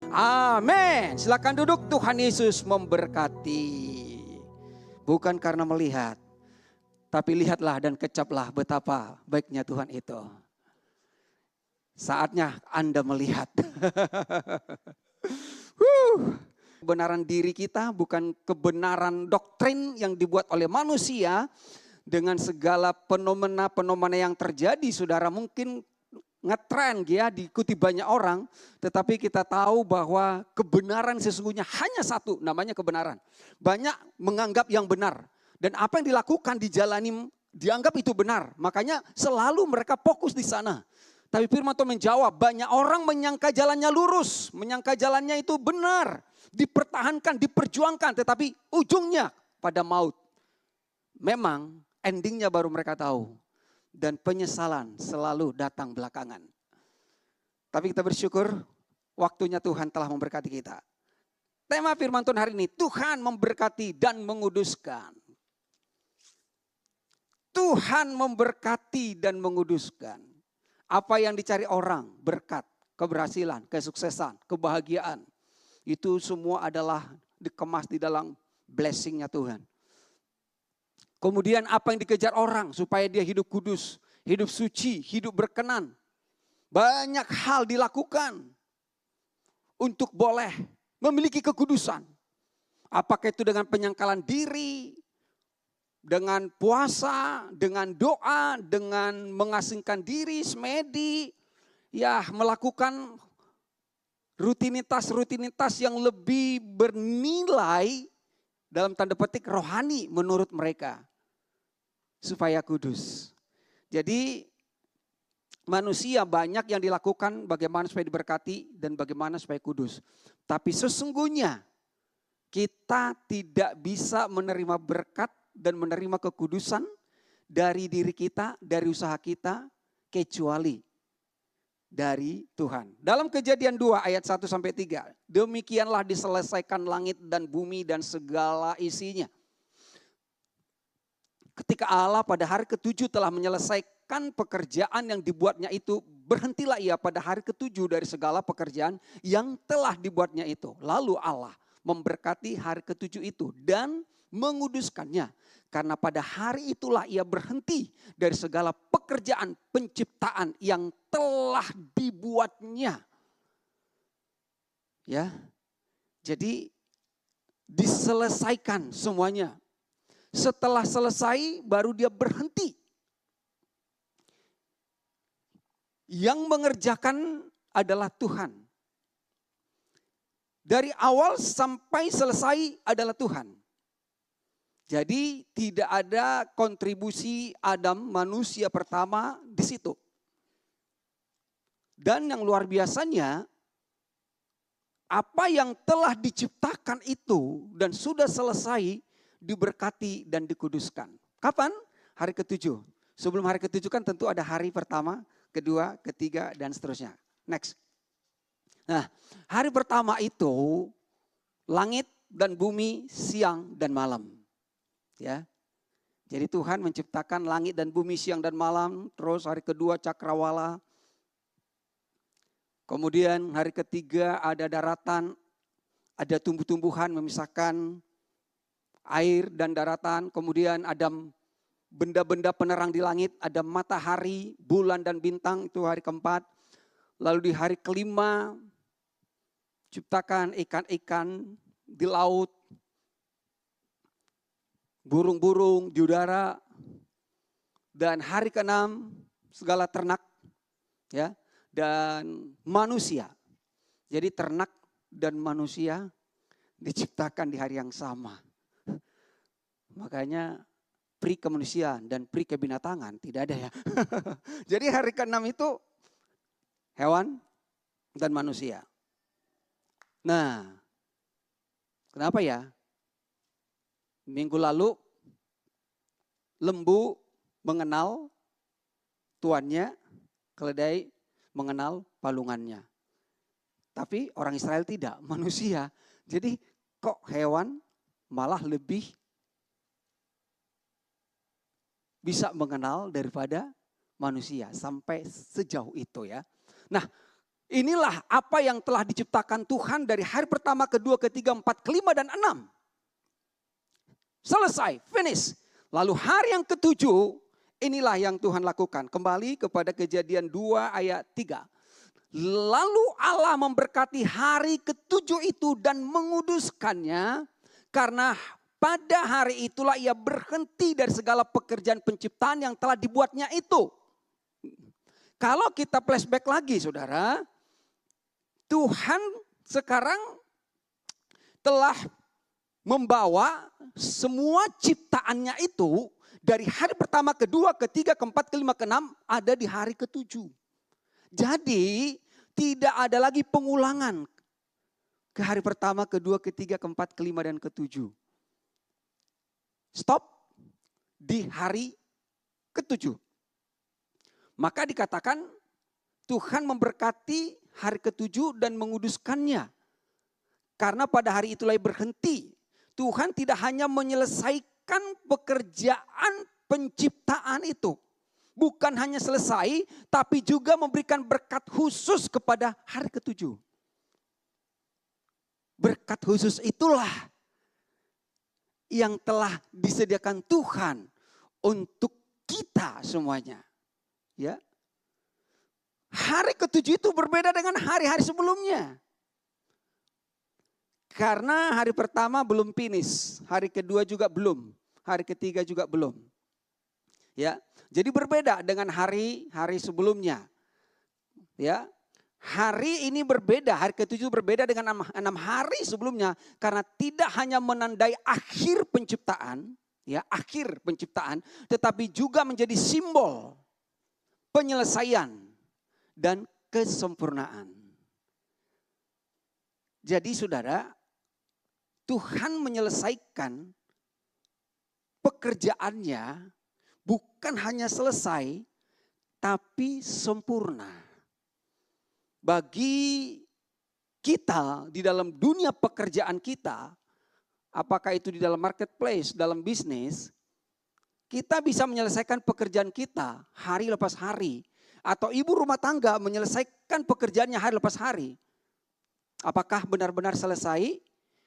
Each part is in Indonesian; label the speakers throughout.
Speaker 1: Amin. Silakan duduk, Tuhan Yesus memberkati. Bukan karena melihat, tapi lihatlah dan kecaplah betapa baiknya Tuhan itu. Saatnya Anda melihat. Kebenaran diri kita bukan kebenaran doktrin yang dibuat oleh manusia. Dengan segala fenomena-fenomena yang terjadi, saudara, mungkin ngetren ya, diikuti banyak orang. Tetapi kita tahu bahwa kebenaran sesungguhnya hanya satu, namanya kebenaran. Banyak menganggap yang benar. Dan apa yang dilakukan, dijalani, dianggap itu benar. Makanya selalu mereka fokus di sana. Tapi firman Tuhan menjawab, banyak orang menyangka jalannya lurus, menyangka jalannya itu benar, dipertahankan, diperjuangkan, tetapi ujungnya pada maut. Memang endingnya baru mereka tahu, dan penyesalan selalu datang belakangan. Tapi kita bersyukur, waktunya Tuhan telah memberkati kita. Tema firman Tuhan hari ini, Tuhan memberkati dan menguduskan. Tuhan memberkati dan menguduskan. Apa yang dicari orang, berkat, keberhasilan, kesuksesan, kebahagiaan. Itu semua adalah dikemas di dalam blessing-nya Tuhan. Kemudian apa yang dikejar orang supaya dia hidup kudus, hidup suci, hidup berkenan. Banyak hal dilakukan untuk boleh memiliki kekudusan. Apakah itu dengan penyangkalan diri, dengan puasa, dengan doa, dengan mengasingkan diri, semedi, ya melakukan rutinitas-rutinitas yang lebih bernilai dalam tanda petik rohani menurut mereka. Supaya kudus. Jadi manusia banyak yang dilakukan bagaimana supaya diberkati dan bagaimana supaya kudus. Tapi sesungguhnya kita tidak bisa menerima berkat dan menerima kekudusan dari diri kita, dari usaha kita, kecuali dari Tuhan. Dalam Kejadian 2 ayat 1-3, demikianlah diselesaikan langit dan bumi dan segala isinya. Ketika Allah pada hari ke-7 telah menyelesaikan pekerjaan yang dibuatnya itu, berhentilah ia pada hari ke-7 dari segala pekerjaan yang telah dibuatnya itu. Lalu Allah memberkati hari ke-7 itu dan menguduskannya. Karena pada hari itulah ia berhenti dari segala pekerjaan penciptaan yang telah dibuatnya. Ya, jadi diselesaikan semuanya. Setelah selesai baru dia berhenti. Yang mengerjakan adalah Tuhan. Dari awal sampai selesai adalah Tuhan. Jadi tidak ada kontribusi Adam manusia pertama di situ. Dan yang luar biasanya, apa yang telah diciptakan itu dan sudah selesai diberkati dan dikuduskan. Kapan? Hari ke-7. Sebelum hari ke-7 kan tentu ada hari pertama, kedua, ketiga, dan seterusnya. Next. Nah, hari pertama itu langit dan bumi, siang dan malam. Ya. Jadi Tuhan menciptakan langit dan bumi siang dan malam. Terus hari kedua cakrawala. Kemudian hari ketiga ada daratan, ada tumbuh-tumbuhan memisahkan air dan daratan, kemudian ada benda-benda penerang di langit, ada matahari, bulan dan bintang, itu hari keempat. Lalu di hari kelima, ciptakan ikan-ikan di laut, burung-burung di udara, dan hari keenam segala ternak, ya, dan manusia. Jadi ternak dan manusia diciptakan di hari yang sama. Makanya pri kemanusiaan dan pri kebinatangan tidak ada ya. Jadi hari ke-6 itu hewan dan manusia. Nah, kenapa ya? Minggu lalu lembu mengenal tuannya, keledai mengenal palungannya. Tapi orang Israel tidak, manusia. Jadi kok hewan malah lebih bisa mengenal daripada manusia sampai sejauh itu ya. Nah, Inilah apa yang telah diciptakan Tuhan dari hari pertama, kedua, ketiga, empat, kelima, dan enam. Selesai, finish. Lalu hari yang ketujuh, inilah yang Tuhan lakukan. Kembali kepada Kejadian 2 ayat 3. Lalu Allah memberkati hari ketujuh itu dan menguduskannya, karena pada hari itulah ia berhenti dari segala pekerjaan penciptaan yang telah dibuatnya itu. Kalau kita flashback lagi saudara, Tuhan sekarang telah membawa semua ciptaannya itu dari hari pertama, kedua, ketiga, keempat, kelima, keenam ada di hari ketujuh. Jadi tidak ada lagi pengulangan ke hari pertama, kedua, ketiga, keempat, kelima, dan ketujuh. Stop di hari ketujuh. Maka dikatakan Tuhan memberkati hari ketujuh dan menguduskannya. Karena pada hari itulah ia berhenti. Tuhan tidak hanya menyelesaikan pekerjaan penciptaan itu. Bukan hanya selesai, tapi juga memberikan berkat khusus kepada hari ketujuh. Berkat khusus itulah yang telah disediakan Tuhan untuk kita semuanya. Ya. Hari ketujuh itu berbeda dengan hari-hari sebelumnya. Karena hari pertama belum finish, hari kedua juga belum, hari ketiga juga belum. Ya, jadi berbeda dengan hari-hari sebelumnya. Ya, hari ini berbeda, hari ketujuh berbeda dengan 6 hari sebelumnya, karena tidak hanya menandai akhir penciptaan, ya akhir penciptaan, tetapi juga menjadi simbol penyelesaian dan kesempurnaan. Jadi saudara, Tuhan menyelesaikan pekerjaannya bukan hanya selesai, tapi sempurna. Bagi kita di dalam dunia pekerjaan kita, apakah itu di dalam marketplace, dalam bisnis, kita bisa menyelesaikan pekerjaan kita hari lepas hari. Atau ibu rumah tangga menyelesaikan pekerjaannya hari lepas hari. Apakah benar-benar selesai?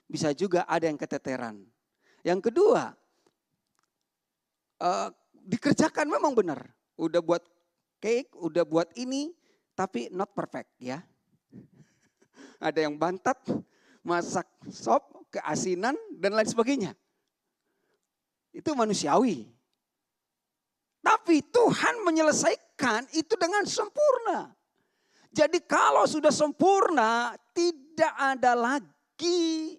Speaker 1: Bisa juga ada yang keteteran. Yang kedua, dikerjakan memang benar. Udah buat cake, udah buat ini, tapi not perfect ya. Ada yang bantat, masak sop, keasinan, dan lain sebagainya. Itu manusiawi. Tapi Tuhan menyelesaikan itu dengan sempurna. Jadi kalau sudah sempurna, tidak ada lagi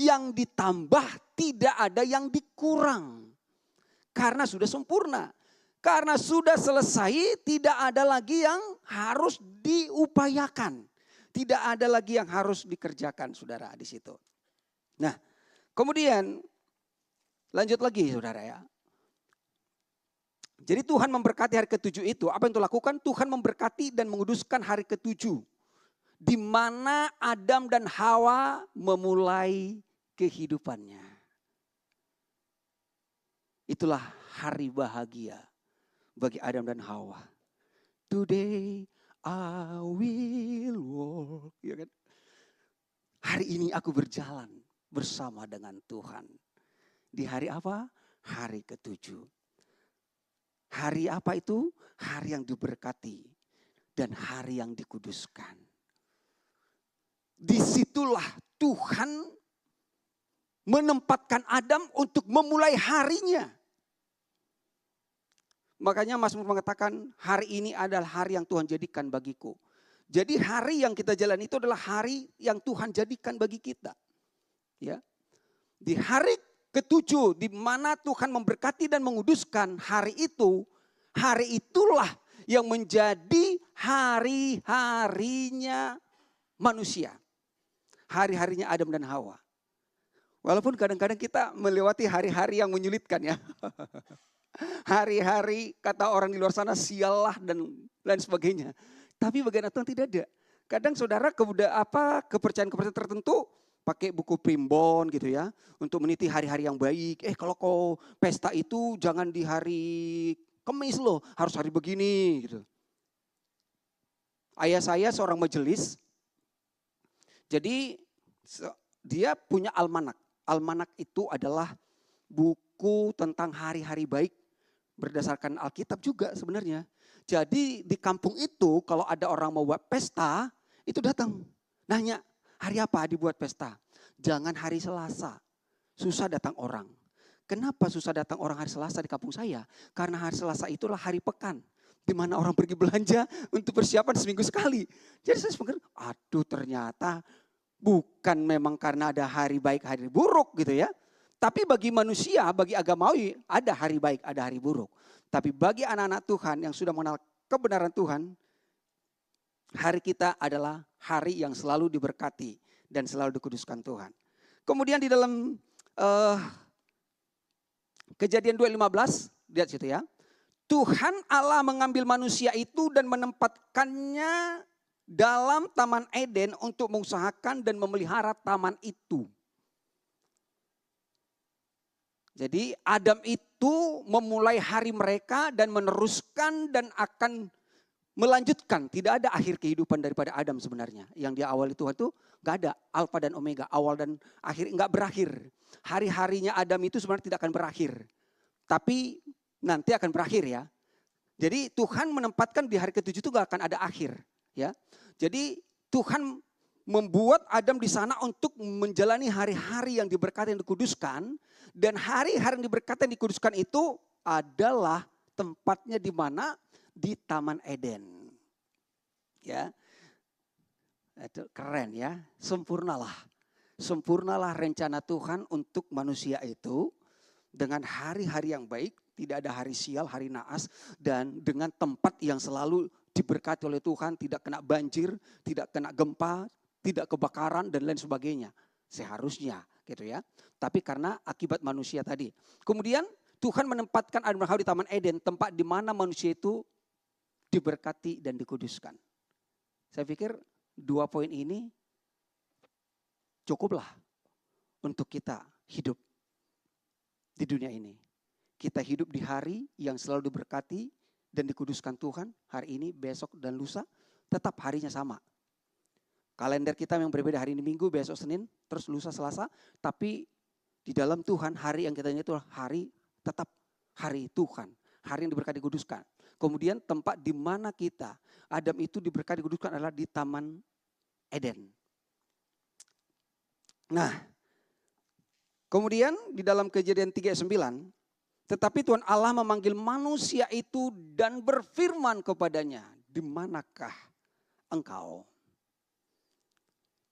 Speaker 1: yang ditambah, tidak ada yang dikurang. Karena sudah sempurna. Karena sudah selesai, tidak ada lagi yang harus diupayakan. Tidak ada lagi yang harus dikerjakan, saudara, di situ. Nah, kemudian lanjut lagi, saudara ya. Jadi Tuhan memberkati hari ketujuh itu. Apa yang Tuhan lakukan? Tuhan memberkati dan menguduskan hari ketujuh. Di mana Adam dan Hawa memulai kehidupannya. Itulah hari bahagia bagi Adam dan Hawa. Today I will walk. Ya kan? Hari ini aku berjalan bersama dengan Tuhan. Di hari apa? Hari ketujuh. Hari apa itu? Hari yang diberkati dan hari yang dikuduskan. Disitulah Tuhan menempatkan Adam untuk memulai harinya. Makanya Mazmur mengatakan hari ini adalah hari yang Tuhan jadikan bagiku. Jadi hari yang kita jalani itu adalah hari yang Tuhan jadikan bagi kita. Ya. Di hari ketujuh di mana Tuhan memberkati dan menguduskan hari itulah yang menjadi hari-harinya manusia. Hari-harinya Adam dan Hawa. Walaupun kadang-kadang kita melewati hari-hari yang menyulitkan ya. Hari-hari kata orang di luar sana sial lah dan lain sebagainya. Tapi bagaimana Tuhan tidak ada. Kadang saudara kepercayaan-kepercayaan tertentu pakai buku primbon gitu ya. Untuk meniti hari-hari yang baik. Kalau kau pesta itu jangan di hari Kamis loh. Harus hari begini gitu. Ayah saya seorang majelis, jadi dia punya almanak. Almanak itu adalah buku tentang hari-hari baik berdasarkan Alkitab juga sebenarnya. Jadi di kampung itu kalau ada orang mau buat pesta, itu datang. Nanya, hari apa dibuat pesta? Jangan hari Selasa, susah datang orang. Kenapa susah datang orang hari Selasa di kampung saya? Karena hari Selasa itulah hari pekan. Di mana orang pergi belanja untuk persiapan seminggu sekali. Jadi saya pikir, aduh ternyata bukan memang karena ada hari baik, hari buruk gitu ya. Tapi bagi manusia, bagi agamawi ada hari baik, ada hari buruk. Tapi bagi anak-anak Tuhan yang sudah mengenal kebenaran Tuhan, hari kita adalah hari yang selalu diberkati dan selalu dikuduskan Tuhan. Kemudian di dalam Kejadian 2:15, lihat situ ya. Tuhan Allah mengambil manusia itu dan menempatkannya dalam Taman Eden untuk mengusahakan dan memelihara taman itu. Jadi Adam itu memulai hari mereka dan meneruskan dan akan melanjutkan. Tidak ada akhir kehidupan daripada Adam sebenarnya. Yang dia awal Tuhan itu gak ada alfa dan omega, awal dan akhir, gak berakhir. Hari-harinya Adam itu sebenarnya tidak akan berakhir. Tapi nanti akan berakhir ya. Jadi Tuhan menempatkan di hari ke-7 itu gak akan ada akhir. Ya. Jadi Tuhan membuat Adam di sana untuk menjalani hari-hari yang diberkati dan dikuduskan. Dan hari-hari yang diberkati dan dikuduskan itu adalah tempatnya di mana? Di Taman Eden. Ya. Itu keren ya. Sempurnalah. Sempurnalah rencana Tuhan untuk manusia itu. Dengan hari-hari yang baik. Tidak ada hari sial, hari naas. Dan dengan tempat yang selalu diberkati oleh Tuhan. Tidak kena banjir, tidak kena gempa, tidak kebakaran dan lain sebagainya. Seharusnya gitu ya. Tapi karena akibat manusia tadi. Kemudian Tuhan menempatkan Adam dan Hawa di Taman Eden. Tempat di mana manusia itu diberkati dan dikuduskan. Saya pikir 2 poin ini cukuplah untuk kita hidup di dunia ini. Kita hidup di hari yang selalu diberkati dan dikuduskan Tuhan. Hari ini, besok dan lusa tetap harinya sama. Kalender kita yang berbeda, hari ini Minggu, besok Senin, terus lusa Selasa. Tapi di dalam Tuhan hari yang kita ini itu hari tetap hari Tuhan. Hari yang diberkati dikuduskan. Kemudian tempat di mana kita, Adam itu diberkati dikuduskan adalah di Taman Eden. Nah, kemudian di dalam Kejadian 3:9, tetapi Tuhan Allah memanggil manusia itu dan berfirman kepadanya, di manakah engkau?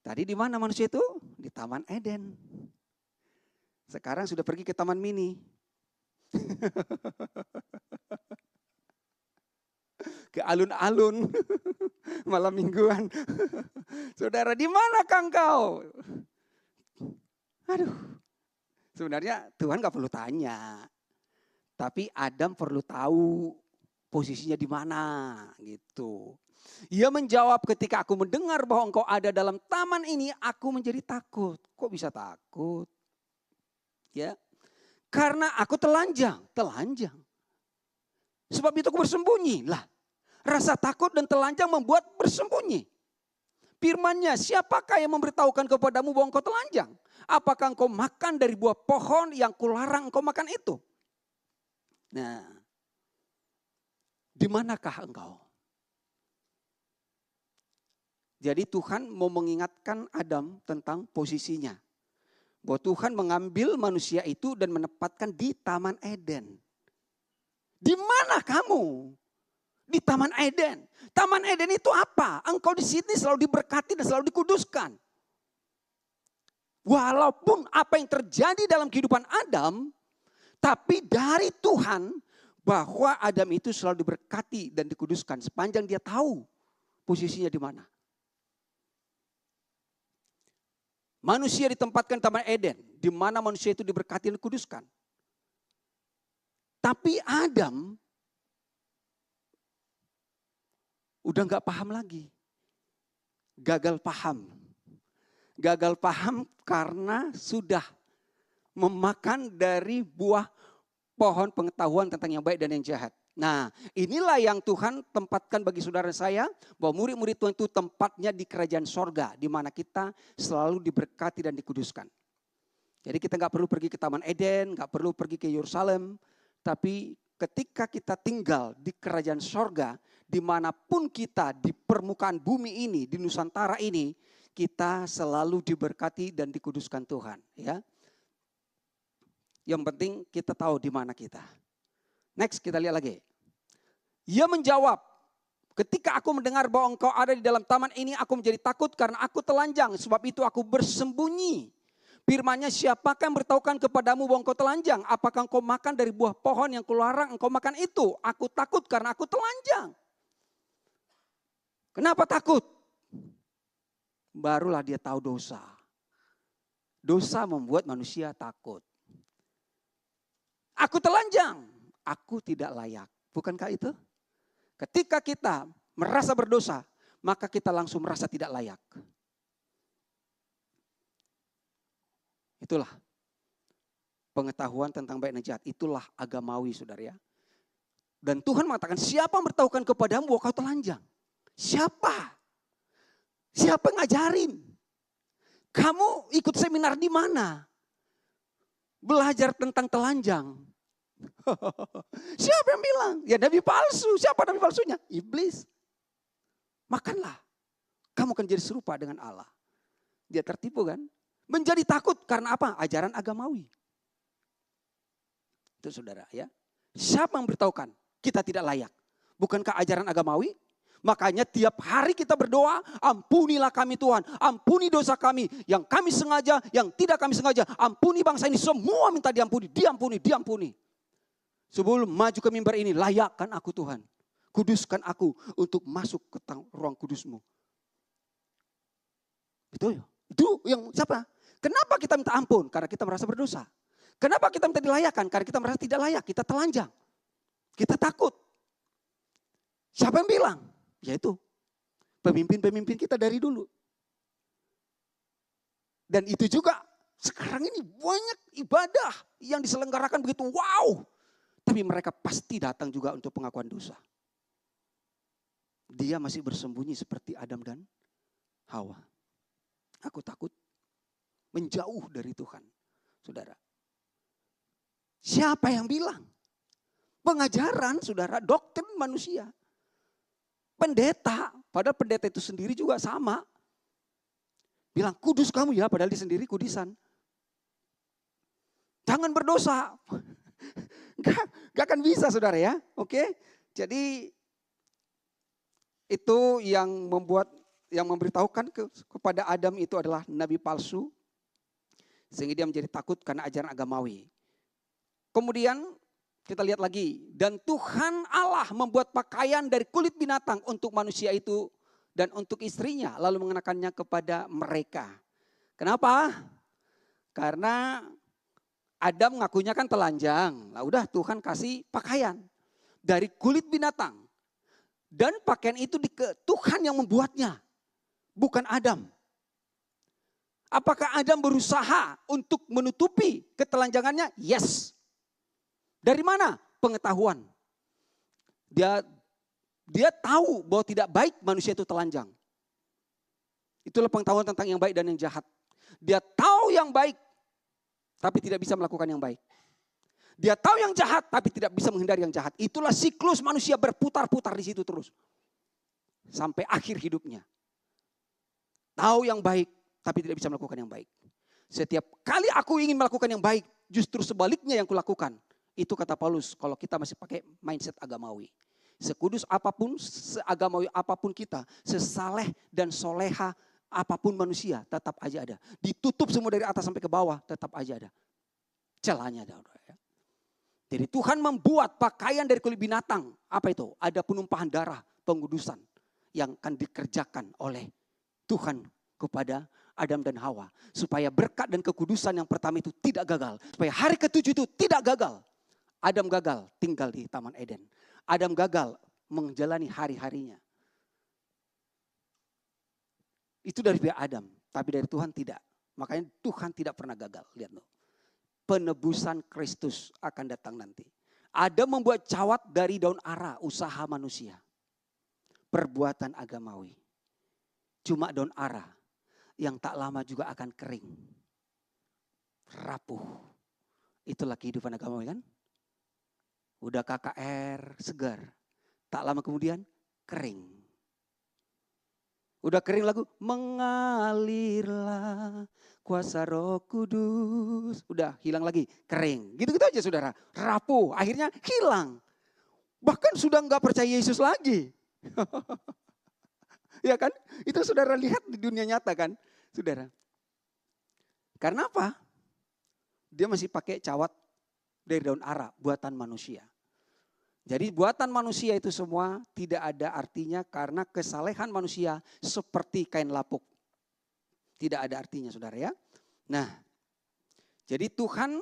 Speaker 1: Tadi di mana manusia itu? Di Taman Eden. Sekarang sudah pergi ke Taman Mini. Ke alun-alun. Malam mingguan. Saudara, di manakah engkau? Aduh. Sebenarnya Tuhan gak perlu tanya. Tapi Adam perlu tahu posisinya di mana gitu. Ia menjawab, ketika aku mendengar bahwa engkau ada dalam taman ini, aku menjadi takut. Kok bisa takut? Ya, karena aku telanjang. Sebab itu aku bersembunyi. Lah, rasa takut dan telanjang membuat bersembunyi. Firman-Nya, siapakah yang memberitahukan kepadamu bahwa engkau telanjang? Apakah engkau makan dari buah pohon yang kularang engkau makan itu? Nah, di manakah engkau? Jadi Tuhan mau mengingatkan Adam tentang posisinya. Bahwa Tuhan mengambil manusia itu dan menempatkan di Taman Eden. Di mana kamu? Di Taman Eden. Taman Eden itu apa? Engkau di sini selalu diberkati dan selalu dikuduskan. Walaupun apa yang terjadi dalam kehidupan Adam, tapi dari Tuhan bahwa Adam itu selalu diberkati dan dikuduskan sepanjang dia tahu posisinya di mana. Manusia ditempatkan di Taman Eden, di mana manusia itu diberkati dan dikuduskan. Tapi Adam udah gak paham lagi. Gagal paham. Gagal paham karena sudah memakan dari buah pohon pengetahuan tentang yang baik dan yang jahat. Nah, inilah yang Tuhan tempatkan bagi saudara saya, bahwa murid-murid Tuhan itu tempatnya di kerajaan sorga, di mana kita selalu diberkati dan dikuduskan. Jadi kita nggak perlu pergi ke Taman Eden, nggak perlu pergi ke Yerusalem, tapi ketika kita tinggal di kerajaan sorga, dimanapun kita di permukaan bumi ini, di Nusantara ini, kita selalu diberkati dan dikuduskan Tuhan. Ya, yang penting kita tahu di mana kita. Next, kita lihat lagi. Ia menjawab, ketika aku mendengar bahwa engkau ada di dalam taman ini, aku menjadi takut karena aku telanjang. Sebab itu aku bersembunyi. Firman-Nya, siapakah yang beritahukan kepadamu bahwa engkau telanjang? Apakah engkau makan dari buah pohon yang kularang engkau makan itu? Aku takut karena aku telanjang. Kenapa takut? Barulah dia tahu dosa. Dosa membuat manusia takut. Aku telanjang, aku tidak layak. Bukankah itu? Ketika kita merasa berdosa, maka kita langsung merasa tidak layak. Itulah pengetahuan tentang baik dan jahat. Itulah agamawi, saudara ya. Dan Tuhan mengatakan, siapa yang beritahukan kepadamu bahwa kau telanjang? Siapa? Siapa yang ngajarin? Kamu ikut seminar di mana? Belajar tentang telanjang. Siapa yang bilang? Ya nabi palsu. Siapa nabi palsunya? Iblis. Makanlah. Kamu akan jadi serupa dengan Allah. Dia tertipu kan? Menjadi takut karena apa? Ajaran agamawi. Itu saudara ya. Siapa yang beritahukan? Kita tidak layak. Bukankah ajaran agamawi? Makanya tiap hari kita berdoa, ampunilah kami Tuhan, ampuni dosa kami, yang kami sengaja, yang tidak kami sengaja, ampuni bangsa ini, semua minta diampuni, diampuni, diampuni. Sebelum maju ke mimbar ini, layakkan aku Tuhan, kuduskan aku untuk masuk ke ruang kudus-Mu. Itu yang siapa? Kenapa kita minta ampun? Karena kita merasa berdosa. Kenapa kita minta dilayakkan? Karena kita merasa tidak layak, kita telanjang, kita takut. Siapa yang bilang? Yaitu pemimpin-pemimpin kita dari dulu. Dan itu juga sekarang ini banyak ibadah yang diselenggarakan begitu wow. Tapi mereka pasti datang juga untuk pengakuan dosa. Dia masih bersembunyi seperti Adam dan Hawa. Aku takut menjauh dari Tuhan, saudara. Siapa yang bilang? Pengajaran, saudara, doktrin manusia. Pendeta, padahal pendeta itu sendiri juga sama. Bilang kudus kamu ya, padahal dia sendiri kudisan. Jangan berdosa. Gak akan bisa saudara ya. Oke. Jadi itu yang memberitahukan kepada Adam itu adalah nabi palsu. Sehingga dia menjadi takut karena ajaran agamawi. Kemudian kita lihat lagi, dan Tuhan Allah membuat pakaian dari kulit binatang untuk manusia itu dan untuk istrinya, lalu mengenakannya kepada mereka. Kenapa? Karena Adam ngakunya kan telanjang. Lah udah Tuhan kasih pakaian dari kulit binatang. Dan pakaian itu Tuhan yang membuatnya, bukan Adam. Apakah Adam berusaha untuk menutupi ketelanjangannya? Yes. Dari mana? Pengetahuan. Dia tahu bahwa tidak baik manusia itu telanjang. Itulah pengetahuan tentang yang baik dan yang jahat. Dia tahu yang baik, tapi tidak bisa melakukan yang baik. Dia tahu yang jahat, tapi tidak bisa menghindari yang jahat. Itulah siklus manusia berputar-putar di situ terus. Sampai akhir hidupnya. Tahu yang baik, tapi tidak bisa melakukan yang baik. Setiap kali aku ingin melakukan yang baik, justru sebaliknya yang kulakukan. Itu kata Paulus, kalau kita masih pakai mindset agamawi. Sekudus apapun, seagamawi apapun kita, sesaleh dan soleha apapun manusia, tetap aja ada. Ditutup semua dari atas sampai ke bawah, tetap aja ada. Celahnya ada. Ya. Jadi Tuhan membuat pakaian dari kulit binatang. Apa itu? Ada penumpahan darah, pengudusan yang akan dikerjakan oleh Tuhan kepada Adam dan Hawa. Supaya berkat dan kekudusan yang pertama itu tidak gagal. Supaya hari ke-7 itu tidak gagal. Adam gagal tinggal di Taman Eden. Adam gagal menjalani hari-harinya. Itu dari pihak Adam, tapi dari Tuhan tidak. Makanya Tuhan tidak pernah gagal. Lihat loh. Penebusan Kristus akan datang nanti. Ada membuat cawat dari daun ara, usaha manusia. Perbuatan agamawi. Cuma daun ara yang tak lama juga akan kering. Rapuh. Itulah kehidupan agamawi kan. Udah KKR, segar. Tak lama kemudian kering. Udah kering lagu, mengalirlah kuasa Roh Kudus. Udah hilang lagi, kering. Gitu-gitu aja saudara, rapuh, akhirnya hilang. Bahkan sudah nggak percaya Yesus lagi. Ya kan, itu saudara lihat di dunia nyata kan, saudara. Karena apa? Dia masih pakai cawat dari daun ara, buatan manusia. Jadi buatan manusia itu semua tidak ada artinya karena kesalehan manusia seperti kain lapuk. Tidak ada artinya saudara ya. Nah, jadi Tuhan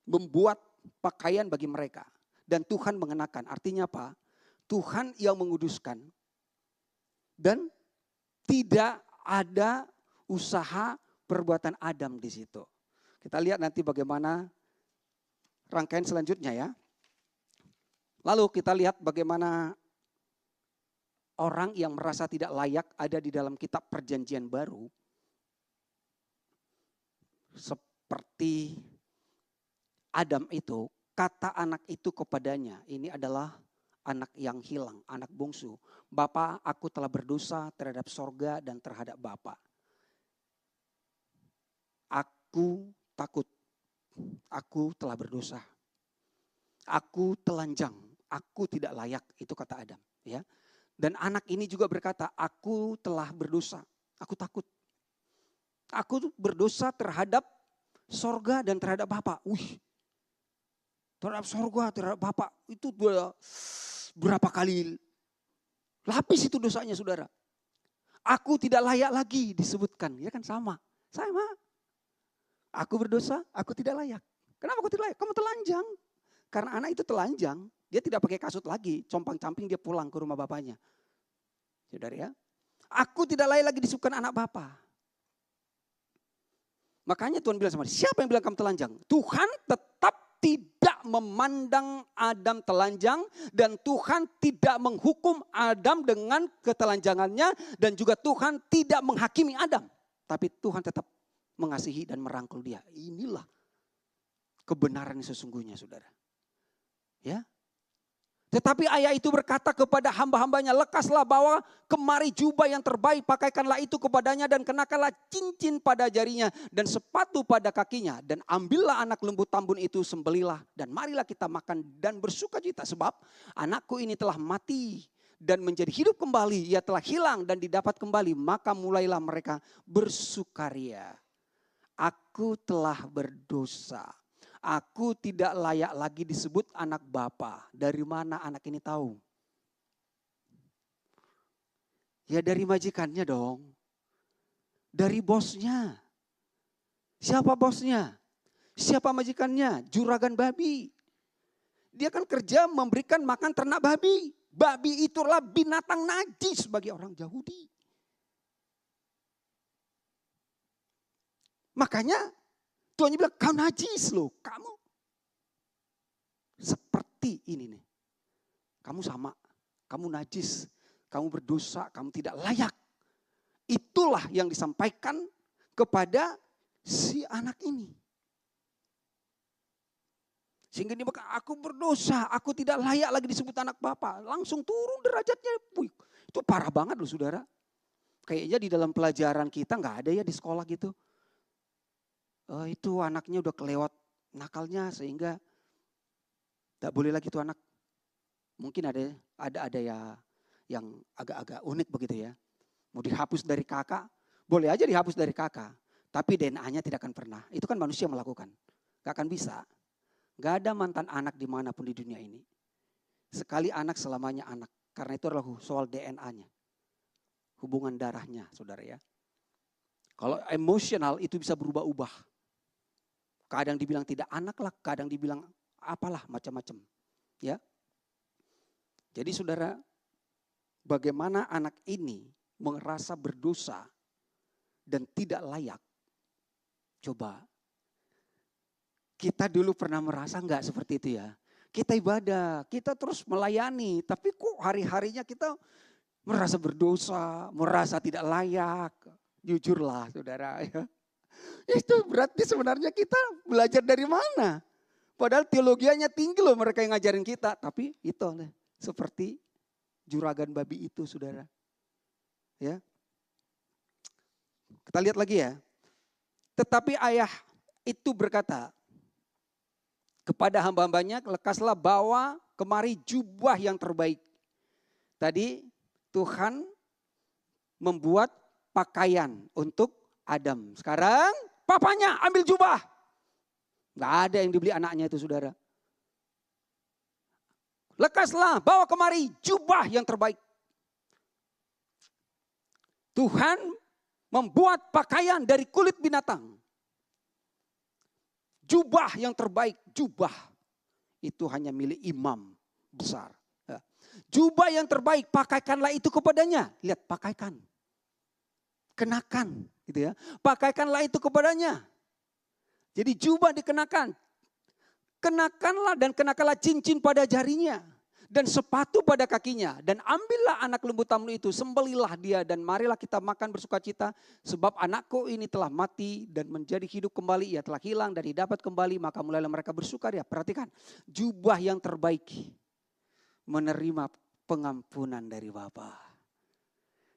Speaker 1: membuat pakaian bagi mereka. Dan Tuhan mengenakan. Artinya apa? Tuhan yang menguduskan. Dan tidak ada usaha perbuatan Adam di situ. Kita lihat nanti bagaimana rangkaian selanjutnya ya. Lalu kita lihat bagaimana orang yang merasa tidak layak ada di dalam kitab perjanjian baru. Seperti Adam itu, kata anak itu kepadanya, ini adalah anak yang hilang, anak bungsu. Bapa, aku telah berdosa terhadap sorga dan terhadap Bapa. Aku takut, aku telah berdosa. Aku telanjang. Aku tidak layak, itu kata Adam, ya. Dan anak ini juga berkata, aku telah berdosa, aku takut. Aku berdosa terhadap sorga dan terhadap Bapa. Terhadap sorga, terhadap Bapa, itu berapa kali lapis itu dosanya saudara. Aku tidak layak lagi disebutkan, ya kan sama. Aku berdosa, aku tidak layak. Kenapa aku tidak layak? Kamu telanjang. Karena anak itu telanjang, dia tidak pakai kasut lagi, compang-camping dia pulang ke rumah bapaknya. Saudara ya, aku tidak layak lagi disebutkan anak Bapa. Makanya Tuhan bilang sama dia, siapa yang bilang kamu telanjang? Tuhan tetap tidak memandang Adam telanjang dan Tuhan tidak menghukum Adam dengan ketelanjangannya dan juga Tuhan tidak menghakimi Adam. Tapi Tuhan tetap mengasihi dan merangkul dia. Inilah kebenaran yang sesungguhnya saudara. Ya. Tetapi ayah itu berkata kepada hamba-hambanya, lekaslah bawa kemari jubah yang terbaik, pakaikanlah itu kepadanya dan kenakanlah cincin pada jarinya dan sepatu pada kakinya. Dan ambillah anak lembu tambun itu, sembelilah dan marilah kita makan dan bersukacita. Sebab anakku ini telah mati dan menjadi hidup kembali, ia telah hilang dan didapat kembali. Maka mulailah mereka bersukaria. Aku telah berdosa. Aku tidak layak lagi disebut anak Bapa. Dari mana anak ini tahu? Ya dari majikannya dong. Dari bosnya. Siapa bosnya? Siapa majikannya? Juragan babi. Dia kan kerja memberikan makan ternak babi. Babi itulah binatang najis bagi orang Yahudi. Makanya Tuhan bilang, kau najis loh, kamu. Seperti ini nih. Kamu sama, kamu najis, kamu berdosa, kamu tidak layak. Itulah yang disampaikan kepada si anak ini. Sehingga dia bilang, aku berdosa, aku tidak layak lagi disebut anak Bapa. Langsung turun derajatnya. Itu parah banget loh saudara. Kayaknya di dalam pelajaran kita gak ada ya di sekolah gitu. Itu anaknya udah kelewat nakalnya sehingga tidak boleh lagi tuh anak. Mungkin ada ya yang agak-agak unik begitu ya. Mau dihapus dari kakak, boleh aja dihapus dari kakak. Tapi DNA-nya tidak akan pernah. Itu kan manusia melakukan. Gak akan bisa. Gak ada mantan anak dimanapun di dunia ini. Sekali anak selamanya anak. Karena itu adalah soal DNA-nya. Hubungan darahnya saudara ya. Kalau emosional itu bisa berubah-ubah. Kadang dibilang tidak anak lah, kadang dibilang apalah macam-macam. Ya. Jadi saudara, bagaimana anak ini merasa berdosa dan tidak layak. Coba, kita dulu pernah merasa enggak seperti itu ya. Kita ibadah, kita terus melayani, tapi kok hari-harinya kita merasa berdosa, merasa tidak layak. Jujurlah saudara ya. Itu berarti sebenarnya kita belajar dari mana? Padahal teologianya tinggi loh mereka yang ngajarin kita. Tapi itu seperti juragan babi itu saudara. Ya. Kita lihat lagi ya. Tetapi ayah itu berkata kepada hamba-hambanya, lekaslah bawa kemari jubah yang terbaik. Tadi Tuhan membuat pakaian untuk Adam. Sekarang papanya ambil jubah. Gak ada yang dibeli anaknya itu saudara. Lekaslah bawa kemari jubah yang terbaik. Tuhan membuat pakaian dari kulit binatang. Jubah yang terbaik, jubah itu hanya milik imam besar. Jubah yang terbaik, pakaikanlah itu kepadanya. Lihat, pakaikan. Kenakan, gitu ya. Pakaikanlah itu kepadanya. Jadi jubah dikenakan. Kenakanlah dan kenakanlah cincin pada jarinya. Dan sepatu pada kakinya. Dan ambillah anak lembu tamlu itu, sembelilah dia dan marilah kita makan bersukacita. Sebab anakku ini telah mati dan menjadi hidup kembali. Ia telah hilang dan didapat kembali, maka mulailah mereka bersukaria. Perhatikan, jubah yang terbaik menerima pengampunan dari Bapa.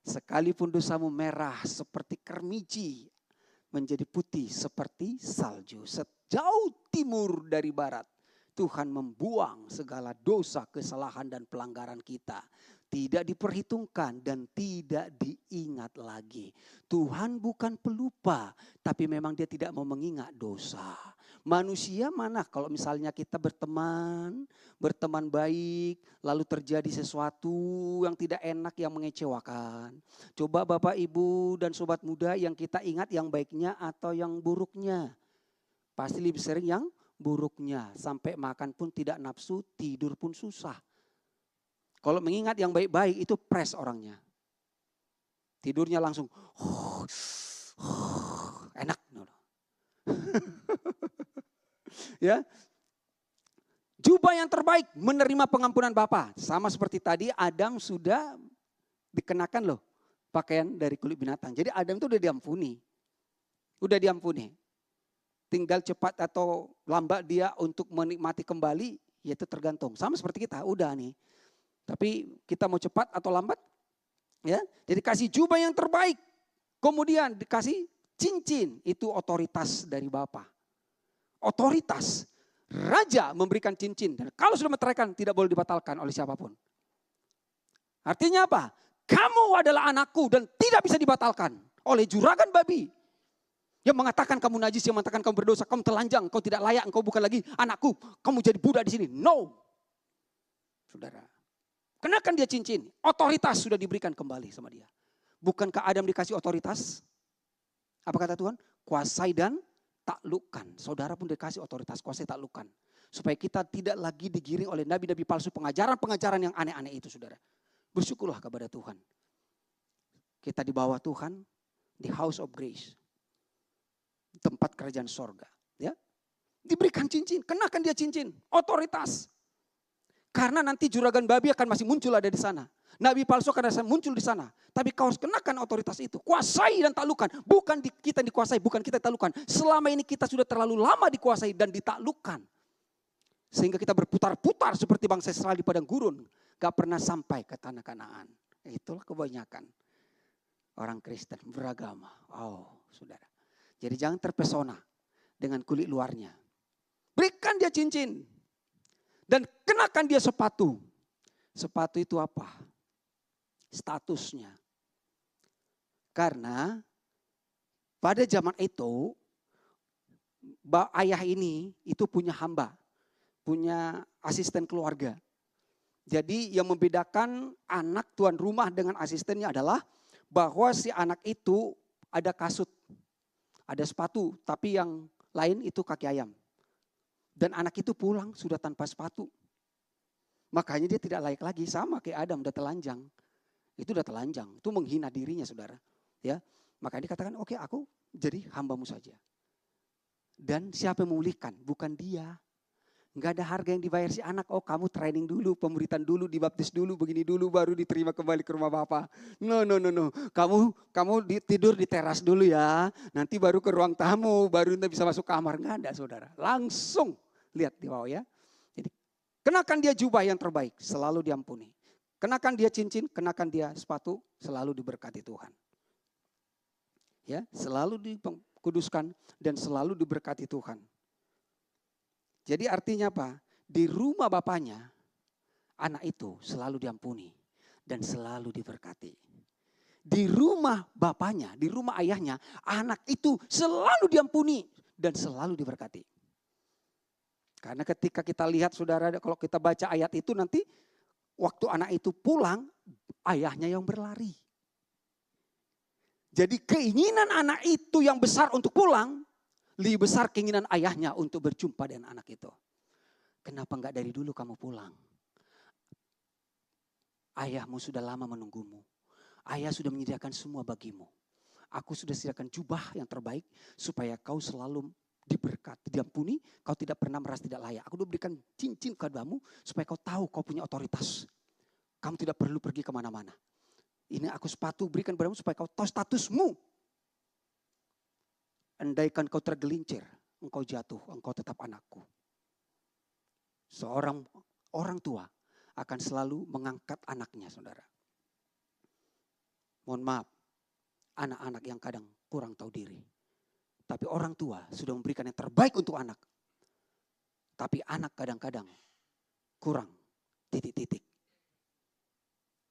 Speaker 1: Sekalipun dosamu merah seperti kermiji, menjadi putih seperti salju. Sejauh timur dari barat, Tuhan membuang segala dosa, kesalahan dan pelanggaran kita. Tidak diperhitungkan dan tidak diingat lagi. Tuhan bukan pelupa, tapi memang dia tidak mau mengingat dosa. Manusia mana kalau misalnya kita berteman baik, lalu terjadi sesuatu yang tidak enak, yang mengecewakan. Coba Bapak, Ibu dan sobat muda yang kita ingat yang baiknya atau yang buruknya. Pasti lebih sering yang buruknya. Sampai makan pun tidak nafsu, tidur pun susah. Kalau mengingat yang baik-baik itu pres orangnya. Tidurnya langsung enak. Ya. Jubah yang terbaik menerima pengampunan Bapa. Sama seperti tadi Adam sudah dikenakan loh pakaian dari kulit binatang. Jadi Adam itu udah diampuni. Udah diampuni. Tinggal cepat atau lambat dia untuk menikmati kembali, ya itu tergantung. Sama seperti kita, udah nih. Tapi kita mau cepat atau lambat? Ya, jadi kasih jubah yang terbaik. Kemudian dikasih cincin, itu otoritas dari Bapa. Otoritas. Raja memberikan cincin. Dan kalau sudah meteraikan tidak boleh dibatalkan oleh siapapun. Artinya apa? Kamu adalah anakku dan tidak bisa dibatalkan oleh juragan babi. Yang mengatakan kamu najis, yang mengatakan kamu berdosa, kamu telanjang, kau tidak layak, engkau bukan lagi anakku. Kamu jadi budak di sini. No. Saudara. Kenakan dia cincin. Otoritas sudah diberikan kembali sama dia. Bukankah Adam dikasih otoritas? Apa kata Tuhan? Kuasai dan taklukkan. Saudara pun dikasih otoritas, kuasai taklukkan. Supaya kita tidak lagi digiring oleh nabi-nabi palsu, pengajaran-pengajaran yang aneh-aneh itu saudara. Bersyukurlah kepada Tuhan. Kita di bawah Tuhan, di house of grace. Tempat kerajaan sorga. Ya. Diberikan cincin, kenakan dia cincin. Otoritas. Karena nanti juragan babi akan masih muncul ada di sana. Nabi palsu akan muncul di sana. Tapi kau harus kenakan otoritas itu. Kuasai dan taklukkan. Bukan kita dikuasai, bukan kita taklukkan. Selama ini kita sudah terlalu lama dikuasai dan ditaklukkan. Sehingga kita berputar-putar seperti bangsa Israel di padang gurun. Gak pernah sampai ke tanah Kanaan. Itulah kebanyakan orang Kristen beragama. Oh saudara. Jadi jangan terpesona dengan kulit luarnya. Berikan dia cincin. Dan kenakan dia sepatu. Sepatu itu apa? Statusnya. Karena pada zaman itu ayah ini itu punya hamba. Punya asisten keluarga. Jadi yang membedakan anak tuan rumah dengan asistennya adalah bahwa si anak itu ada kasut. Ada sepatu, tapi yang lain itu kaki ayam. Dan anak itu pulang sudah tanpa sepatu. Makanya dia tidak layak lagi, sama kayak Adam, udah telanjang. Itu udah telanjang, itu menghina dirinya saudara. Ya, makanya dikatakan oke, aku jadi hambamu saja. Dan siapa yang memulihkan? Bukan dia. Nggak ada harga yang dibayar si anak. Oh kamu training dulu, pemuritan dulu, dibaptis dulu, begini dulu, baru diterima kembali ke rumah Bapak. No. Kamu tidur di teras dulu ya. Nanti baru ke ruang tamu, baru nanti bisa masuk kamar. Nggak ada saudara. Langsung lihat di bawah ya. Jadi kenakan dia jubah yang terbaik, selalu diampuni. Kenakan dia cincin, kenakan dia sepatu, selalu diberkati Tuhan. Ya, selalu dikuduskan dan selalu diberkati Tuhan. Jadi artinya apa? Di rumah bapaknya, anak itu selalu diampuni dan selalu diberkati. Di rumah bapaknya, di rumah ayahnya, anak itu selalu diampuni dan selalu diberkati. Karena ketika kita lihat saudara, kalau kita baca ayat itu nanti, waktu anak itu pulang, ayahnya yang berlari. Jadi keinginan anak itu yang besar untuk pulang, lebih besar keinginan ayahnya untuk berjumpa dengan anak itu. Kenapa enggak dari dulu kamu pulang? Ayahmu sudah lama menunggumu. Ayah sudah menyediakan semua bagimu. Aku sudah sediakan jubah yang terbaik supaya kau selalu diberkati, diampuni. Kau tidak pernah merasa tidak layak. Aku sudah berikan cincin kepadamu supaya kau tahu kau punya otoritas. Kamu tidak perlu pergi kemana-mana. Ini aku sepatu berikan padamu supaya kau tahu statusmu. Andaikan kau tergelincir, engkau jatuh, engkau tetap anakku. Seorang orang tua akan selalu mengangkat anaknya, saudara. Mohon maaf, anak-anak yang kadang kurang tahu diri. Tapi orang tua sudah memberikan yang terbaik untuk anak. Tapi anak kadang-kadang kurang, titik-titik.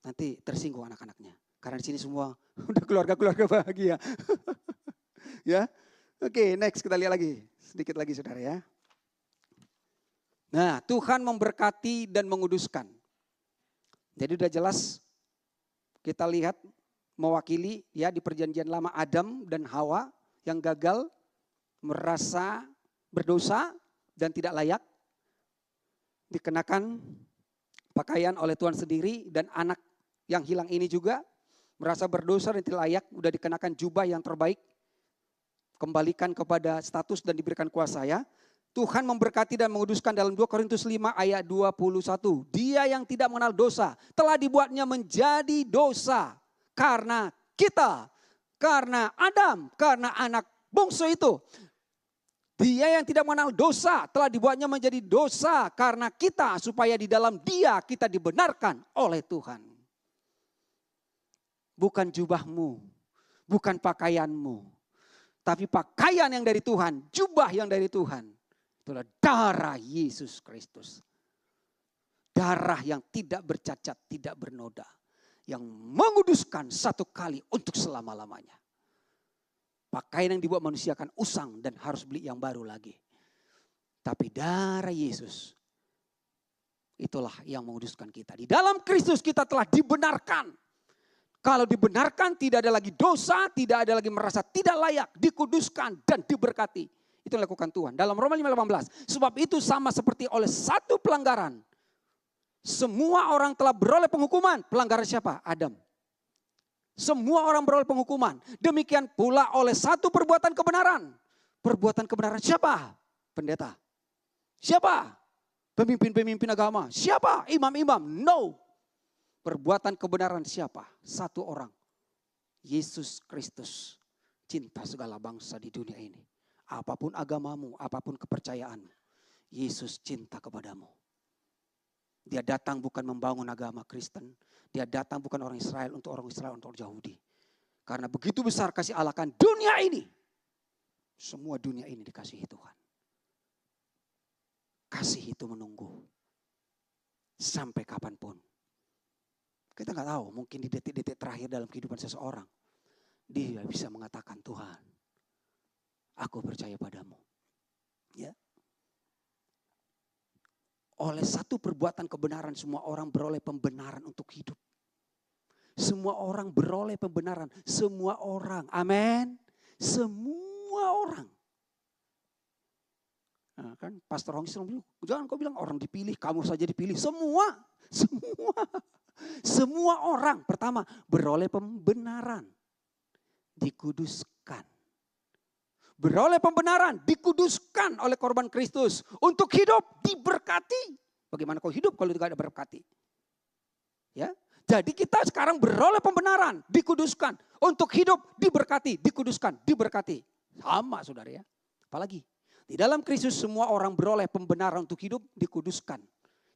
Speaker 1: Nanti tersinggung anak-anaknya. Karena di sini semua udah keluarga-keluarga bahagia. Ya. Oke, next kita lihat lagi. Sedikit lagi saudara ya. Nah, Tuhan memberkati dan menguduskan. Jadi udah jelas kita lihat mewakili ya di perjanjian lama Adam dan Hawa yang gagal, merasa berdosa dan tidak layak. Dikenakan pakaian oleh Tuhan sendiri, dan anak yang hilang ini juga merasa berdosa dan tidak layak, udah dikenakan jubah yang terbaik. Kembalikan kepada status dan diberikan kuasa ya. Tuhan memberkati dan menguduskan dalam 2 Korintus 5 ayat 21. Dia yang tidak mengenal dosa telah dibuatnya menjadi dosa karena kita, karena Adam, karena anak bungsu itu. Dia yang tidak mengenal dosa telah dibuatnya menjadi dosa karena kita, supaya di dalam dia kita dibenarkan oleh Tuhan. Bukan jubahmu, bukan pakaianmu. Tapi pakaian yang dari Tuhan, jubah yang dari Tuhan. Itulah darah Yesus Kristus. Darah yang tidak bercacat, tidak bernoda. Yang menguduskan satu kali untuk selama-lamanya. Pakaian yang dibuat manusia akan usang dan harus beli yang baru lagi. Tapi darah Yesus, itulah yang menguduskan kita. Di dalam Kristus kita telah dibenarkan. Kalau dibenarkan tidak ada lagi dosa, tidak ada lagi merasa tidak layak, dikuduskan dan diberkati. Itu yang dilakukan Tuhan. Dalam Roma 5:18. Sebab itu sama seperti oleh satu pelanggaran. Semua orang telah beroleh penghukuman. Pelanggaran siapa? Adam. Semua orang beroleh penghukuman. Demikian pula oleh satu perbuatan kebenaran. Perbuatan kebenaran siapa? Pendeta. Siapa? Pemimpin-pemimpin agama. Siapa? Imam-imam. No. Perbuatan kebenaran siapa? Satu orang. Yesus Kristus. Cinta segala bangsa di dunia ini. Apapun agamamu, apapun kepercayaanmu. Yesus cinta kepadamu. Dia datang bukan membangun agama Kristen. Dia datang bukan orang Israel untuk orang Yahudi. Karena begitu besar kasih Allah akan dunia ini. Semua dunia ini dikasihi Tuhan. Kasih itu menunggu. Sampai kapanpun. Kita nggak tahu, mungkin di detik-detik terakhir dalam kehidupan seseorang, dia bisa mengatakan, Tuhan, aku percaya padamu. Ya. Oleh satu perbuatan kebenaran semua orang beroleh pembenaran untuk hidup. Semua orang beroleh pembenaran, semua orang, amin. Semua orang. Nah, kan Pastor Hongis bilang, jangan kau bilang orang dipilih, kamu saja dipilih. Semua orang pertama beroleh pembenaran, dikuduskan. beroleh pembenaran, dikuduskan oleh korban Kristus. Untuk hidup, diberkati. Bagaimana kau hidup kalau tidak ada berkati? Ya, jadi kita sekarang beroleh pembenaran, dikuduskan. Untuk hidup, diberkati, dikuduskan, diberkati. Sama saudara ya. Apalagi, di dalam Kristus semua orang beroleh pembenaran untuk hidup, dikuduskan.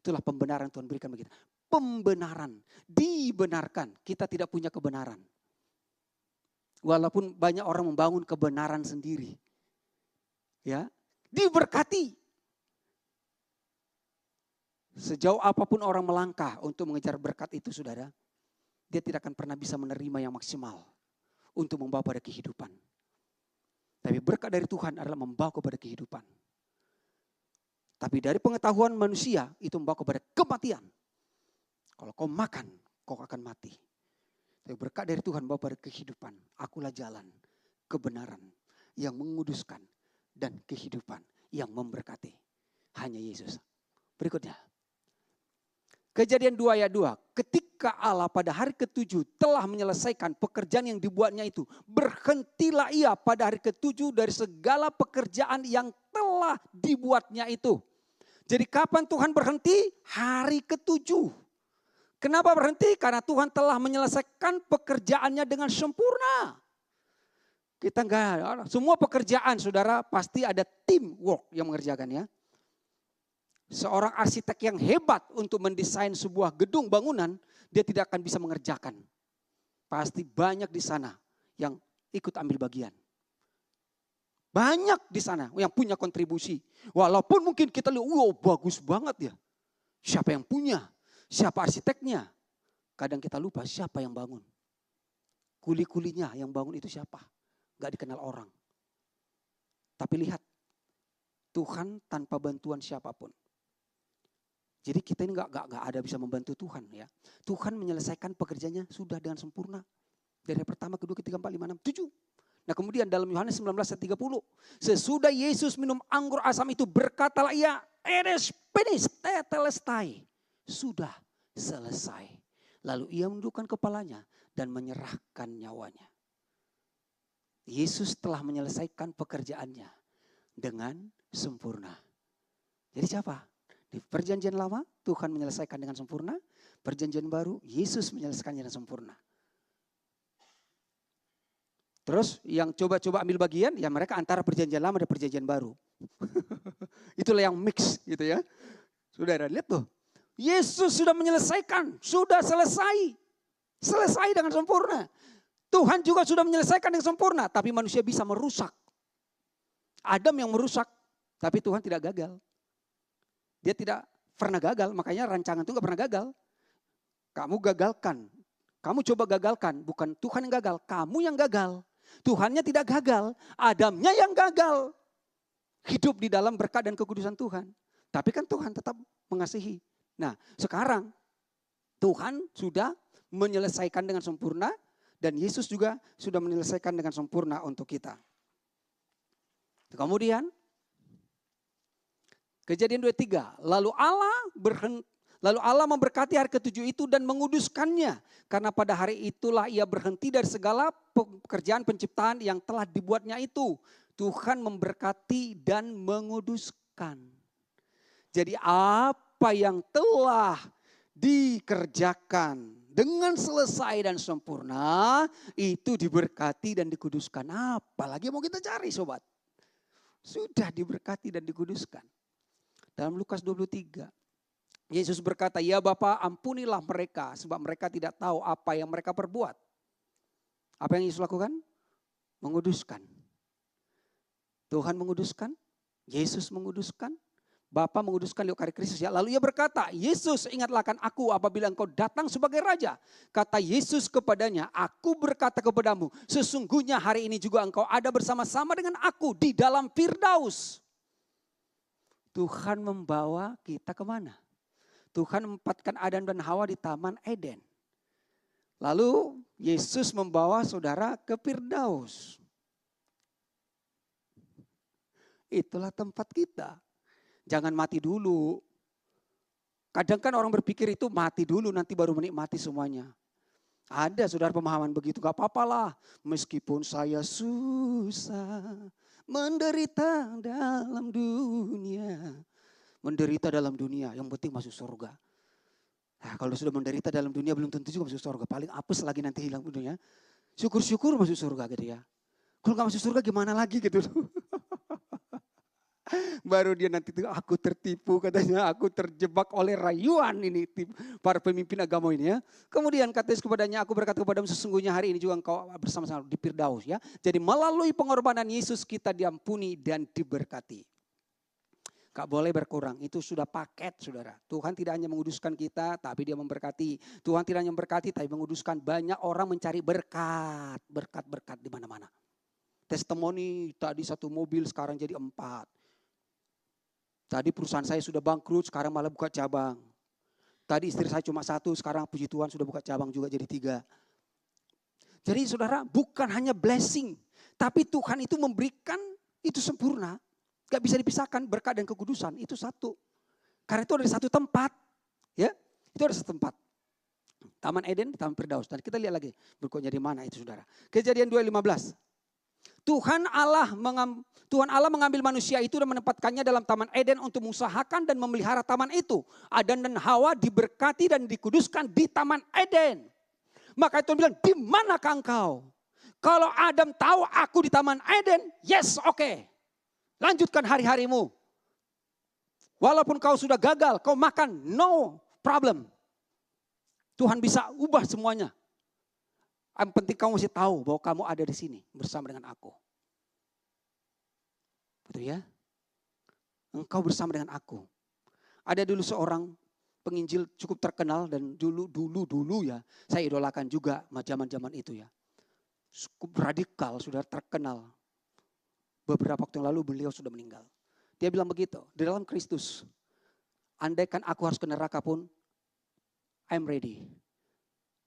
Speaker 1: Itulah pembenaran Tuhan berikan bagi kita. Pembenaran, dibenarkan. Kita tidak punya kebenaran. Walaupun banyak orang membangun kebenaran sendiri. Ya, diberkati. Sejauh apapun orang melangkah untuk mengejar berkat itu saudara, dia tidak akan pernah bisa menerima yang maksimal untuk membawa pada kehidupan. Tapi berkat dari Tuhan adalah membawa kepada kehidupan. Tapi dari pengetahuan manusia itu membawa kepada kematian. Kalau kau makan, kau akan mati. Tapi berkat dari Tuhan membawa pada kehidupan. Akulah jalan, kebenaran yang menguduskan dan kehidupan yang memberkati. Hanya Yesus. Berikutnya. Kejadian 2 ayat 2. Ketika Allah pada hari ke-7 telah menyelesaikan pekerjaan yang dibuatnya itu. Berhentilah ia pada hari ke-7 dari segala pekerjaan yang telah dibuatnya itu. Jadi kapan Tuhan berhenti? Hari ke-7. Kenapa berhenti? Karena Tuhan telah menyelesaikan pekerjaannya dengan sempurna. Kita enggak, semua pekerjaan saudara pasti ada teamwork yang mengerjakan ya. Seorang arsitek yang hebat untuk mendesain sebuah gedung bangunan, dia tidak akan bisa mengerjakan. Pasti banyak di sana yang ikut ambil bagian. Banyak di sana yang punya kontribusi. Walaupun mungkin kita lihat, wow bagus banget ya. Siapa yang punya? Siapa arsiteknya? Kadang kita lupa siapa yang bangun. Kuli-kulinya yang bangun itu siapa? Gak dikenal orang. Tapi lihat, Tuhan tanpa bantuan siapapun. Jadi kita ini gak ada bisa membantu Tuhan ya. Tuhan menyelesaikan pekerjaannya sudah dengan sempurna. Dari pertama, kedua, ketiga, empat, lima, enam, tujuh. Nah kemudian dalam Yohanes 19 ayat 30. Sesudah Yesus minum anggur asam itu berkatalah ia, it is finished, tetelestai. Sudah selesai. Lalu ia menundukkan kepalanya dan menyerahkan nyawanya. Yesus telah menyelesaikan pekerjaannya dengan sempurna. Jadi siapa? Di perjanjian lama Tuhan menyelesaikan dengan sempurna. Perjanjian baru Yesus menyelesaikannya dengan sempurna. Terus yang coba-coba ambil bagian ya mereka antara perjanjian lama dan perjanjian baru. Itulah yang mix gitu ya. Saudara lihat tuh. Yesus sudah menyelesaikan, sudah selesai. Selesai dengan sempurna. Tuhan juga sudah menyelesaikan dengan sempurna, tapi manusia bisa merusak. Adam yang merusak, tapi Tuhan tidak gagal. Dia tidak pernah gagal, makanya rancangan itu gak pernah gagal. Kamu gagalkan, kamu coba gagalkan, bukan Tuhan yang gagal, kamu yang gagal. Tuhannya tidak gagal, Adamnya yang gagal. Hidup di dalam berkat dan kekudusan Tuhan. Tapi kan Tuhan tetap mengasihi. Nah sekarang Tuhan sudah menyelesaikan dengan sempurna dan Yesus juga sudah menyelesaikan dengan sempurna untuk kita. Kemudian Kejadian 2:3, lalu Allah memberkati hari ke-7 itu dan menguduskannya. Karena pada hari itulah ia berhenti dari segala pekerjaan penciptaan yang telah dibuatnya itu. Tuhan memberkati dan menguduskan. Jadi apa yang telah dikerjakan dengan selesai dan sempurna itu diberkati dan dikuduskan. Apalagi mau kita cari sobat. Sudah diberkati dan dikuduskan. Dalam Lukas 23. Yesus berkata, ya Bapa ampunilah mereka sebab mereka tidak tahu apa yang mereka perbuat. Apa yang Yesus lakukan? Menguduskan. Tuhan menguduskan, Yesus menguduskan, Bapa menguduskan lewat karya Kristus. Ya. Lalu ia berkata, Yesus ingatlah akan aku apabila engkau datang sebagai Raja. Kata Yesus kepadanya, aku berkata kepadamu, sesungguhnya hari ini juga engkau ada bersama-sama dengan aku di dalam Firdaus. Tuhan membawa kita kemana? Tuhan menempatkan Adam dan Hawa di Taman Eden. Lalu Yesus membawa saudara ke Firdaus. Itulah tempat kita. Jangan mati dulu. Kadang kan orang berpikir itu mati dulu nanti baru menikmati semuanya. Ada saudara pemahaman begitu, gak apa-apalah. Meskipun saya susah, Menderita dalam dunia. Menderita dalam dunia, yang penting masuk surga. Nah, kalau sudah menderita dalam dunia belum tentu juga masuk surga. Paling apes lagi nanti hilang dunia. Syukur-syukur masuk surga gitu ya. Kalau gak masuk surga gimana lagi gitu loh. Baru dia nanti tuh aku tertipu katanya, aku terjebak oleh rayuan ini para pemimpin agama ini ya. Kemudian kata Yesus kepadanya, aku berkata kepadamu sesungguhnya hari ini juga engkau bersama-sama di Firdaus ya. Jadi melalui pengorbanan Yesus kita diampuni dan diberkati. Gak boleh berkurang, itu sudah paket saudara. Tuhan tidak hanya menguduskan kita, tapi dia memberkati. Tuhan tidak hanya memberkati, tapi menguduskan banyak orang mencari berkat. Berkat-berkat di mana-mana. Testimoni tadi 1 mobil sekarang jadi 4. Tadi perusahaan saya sudah bangkrut, sekarang malah buka cabang. Tadi istri saya cuma 1, sekarang puji Tuhan sudah buka cabang juga jadi 3. Jadi saudara, bukan hanya blessing, tapi Tuhan itu memberikan itu sempurna. Gak bisa dipisahkan berkat dan kekudusan, itu satu. Karena itu ada satu tempat, ya, itu ada satu tempat. Taman Eden, Taman Firdaus. Dan kita lihat lagi berikutnya di mana itu saudara. Kejadian 2:15. Tuhan Allah mengambil manusia itu dan menempatkannya dalam Taman Eden untuk mengusahakan dan memelihara taman itu. Adam dan Hawa diberkati dan dikuduskan di Taman Eden. Maka Tuhan bilang, di manakah engkau? Kalau Adam tahu aku di Taman Eden, yes, oke. Lanjutkan hari-harimu. Walaupun kau sudah gagal, kau makan, no problem. Tuhan bisa ubah semuanya. Yang penting kamu mesti tahu bahwa kamu ada di sini bersama dengan aku. Betul ya? Engkau bersama dengan aku. Ada dulu seorang penginjil cukup terkenal dan dulu ya. Saya idolakan juga zaman-zaman itu ya. Cukup radikal, sudah terkenal. Beberapa waktu yang lalu beliau sudah meninggal. Dia bilang begitu, di dalam Kristus. Andaikan aku harus ke neraka pun, I'm ready.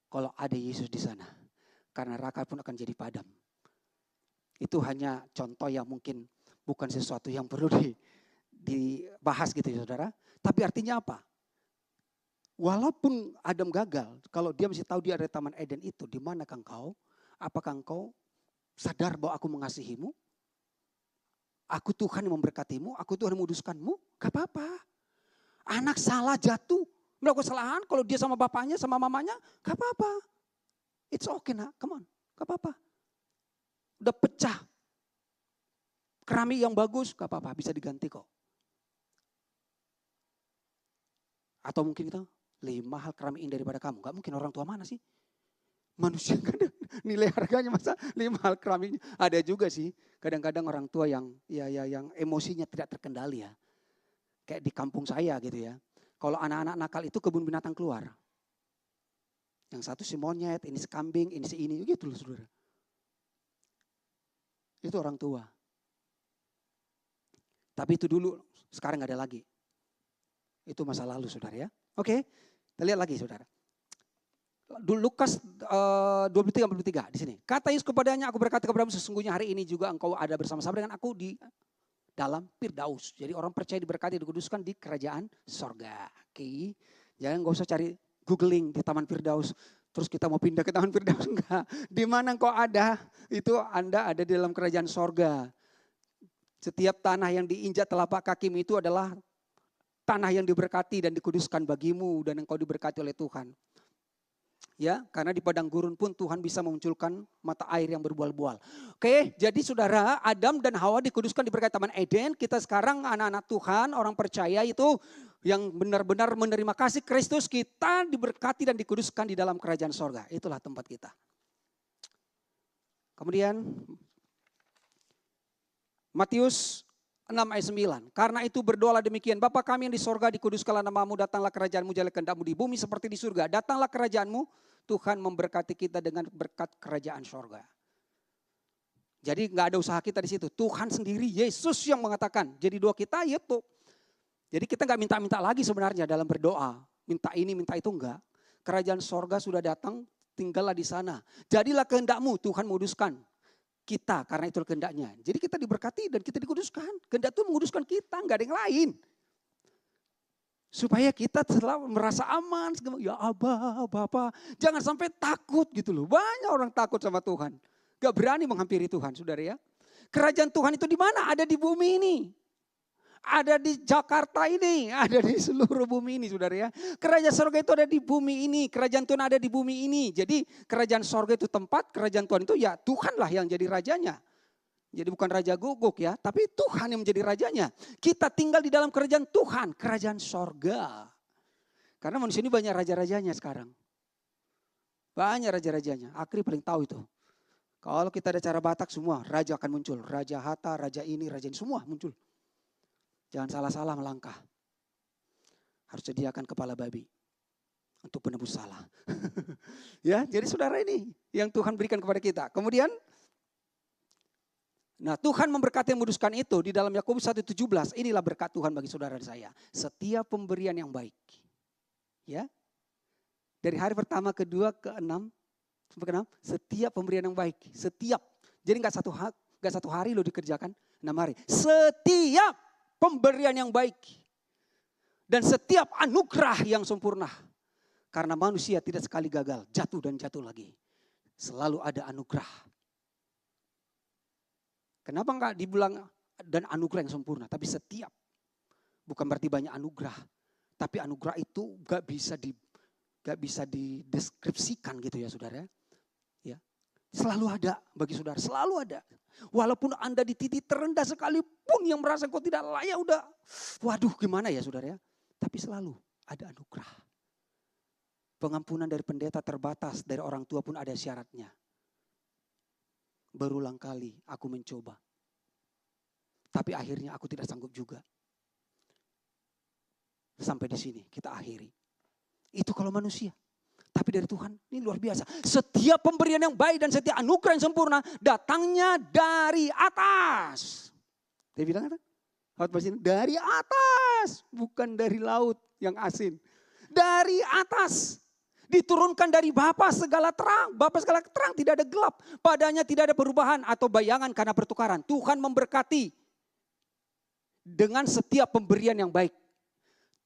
Speaker 1: Kalau ada Yesus di sana. Karena neraka pun akan jadi padam. Itu hanya contoh yang mungkin bukan sesuatu yang perlu dibahas gitu ya saudara. Tapi artinya apa? Walaupun Adam gagal, kalau dia mesti tahu dia ada Taman Eden itu, di manakah engkau? Apakah engkau sadar bahwa aku mengasihimu? Aku Tuhan yang memberkatimu, aku Tuhan yang menguduskanmu, gak apa-apa. Anak salah jatuh, melakukan kesalahan, kalau dia sama bapaknya, sama mamanya, gak apa-apa. It's okay nak, come on, gak apa-apa. Udah pecah. Keramik yang bagus, gak apa-apa, bisa diganti kok. Atau mungkin kita, lebih mahal keramik ini daripada kamu. Gak mungkin, orang tua mana sih? Manusia kan nilai harganya masa lebih mahal keramiknya. Ada juga sih, kadang-kadang orang tua yang yang emosinya tidak terkendali ya. Kayak di kampung saya gitu ya. Kalau anak-anak nakal itu kebun binatang keluar. Yang satu si monyet, ini si kambing, ini si ini, gitu loh saudara. Itu orang tua. Tapi itu dulu, sekarang gak ada lagi. Itu masa lalu saudara ya. Oke, kita lihat lagi saudara. Lukas 23:43 di sini. Kata Yesus kepadanya, aku berkata kepadamu sesungguhnya hari ini juga engkau ada bersama-sama dengan aku di dalam Firdaus. Jadi orang percaya diberkati, dikuduskan di kerajaan sorga. Oke, jangan gak usah cari googling di Taman Firdaus, terus kita mau pindah ke Taman Firdaus, enggak. Di mana engkau ada, itu Anda ada di dalam kerajaan sorga. Setiap tanah yang diinjak telapak kakimu itu adalah tanah yang diberkati dan dikuduskan bagimu dan engkau diberkati oleh Tuhan. Ya, karena di padang gurun pun Tuhan bisa memunculkan mata air yang berbual-bual. Oke, jadi saudara, Adam dan Hawa dikuduskan diberkati Taman Eden. Kita sekarang anak-anak Tuhan, orang percaya itu yang benar-benar menerima kasih Kristus, kita diberkati dan dikuduskan di dalam kerajaan sorga. Itulah tempat kita. Kemudian Matius 6 ayat 9. Karena itu berdoalah demikian. Bapa kami yang di sorga, dikuduskanlah namamu, datanglah kerajaanmu, jadilah kehendakmu di bumi seperti di surga. Datanglah kerajaanmu. Tuhan memberkati kita dengan berkat kerajaan sorga. Jadi gak ada usaha kita di situ. Tuhan sendiri, Yesus yang mengatakan. Jadi doa kita itu. Jadi kita gak minta-minta lagi sebenarnya dalam berdoa. Minta ini, minta itu enggak. Kerajaan sorga sudah datang, tinggallah di sana. Jadilah kehendakmu, Tuhan menguduskan kita karena itu kehendaknya. Jadi kita diberkati dan kita dikuduskan. Kehendak itu menguduskan kita, gak ada yang lain. Supaya kita selalu merasa aman. Ya Abah, Bapak. Jangan sampai takut gitu loh. Banyak orang takut sama Tuhan. Gak berani menghampiri Tuhan, saudara ya. Kerajaan Tuhan itu di mana? Ada di bumi ini. Ada di Jakarta ini, ada di seluruh bumi ini saudara ya. Kerajaan sorga itu ada di bumi ini, kerajaan Tuhan ada di bumi ini. Jadi kerajaan sorga itu tempat, kerajaan Tuhan itu ya Tuhanlah yang jadi rajanya. Jadi bukan raja Gogok ya, tapi Tuhan yang menjadi rajanya. Kita tinggal di dalam kerajaan Tuhan, kerajaan sorga. Karena manusia ini banyak raja-rajanya sekarang. Banyak raja-rajanya, Akri paling tahu itu. Kalau kita ada cara Batak semua, raja akan muncul. Raja Hatta, raja ini, semua muncul. Jangan salah-salah melangkah. Harus sediakan kepala babi untuk penebus salah. Ya, jadi saudara ini yang Tuhan berikan kepada kita. Kemudian, nah Tuhan memberkati yang menguduskan itu di dalam Yakobus 1:17. Inilah berkat Tuhan bagi saudara dan saya. Setiap pemberian yang baik. Ya, dari hari pertama, kedua, ke-6 sampai ke-6, setiap pemberian yang baik, setiap. Jadi enggak satu hari lo dikerjakan, 6 hari. Setiap pemberian yang baik dan setiap anugerah yang sempurna. Karena manusia tidak sekali gagal, jatuh dan jatuh lagi. Selalu ada anugerah. Kenapa enggak dibilang dan anugerah yang sempurna, tapi setiap. Bukan berarti banyak anugerah, tapi anugerah itu enggak bisa dideskripsikan gitu ya saudara. Ya. Selalu ada bagi saudara, selalu ada. Walaupun Anda di titik terendah sekalipun yang merasa kau tidak layak, udah waduh gimana ya saudara ya. Tapi selalu ada anugerah. Pengampunan dari pendeta terbatas, dari orang tua pun ada syaratnya. Berulang kali aku mencoba. Tapi akhirnya aku tidak sanggup juga. Sampai di sini kita akhiri. Itu kalau manusia. Tapi dari Tuhan ini luar biasa. Setiap pemberian yang baik dan setiap anugerah yang sempurna datangnya dari atas. Dia bilang apa? Dari atas. Bukan dari laut yang asin. Dari atas. Diturunkan dari Bapa segala terang. Bapa segala terang, tidak ada gelap. Padanya tidak ada perubahan atau bayangan karena pertukaran. Tuhan memberkati dengan setiap pemberian yang baik.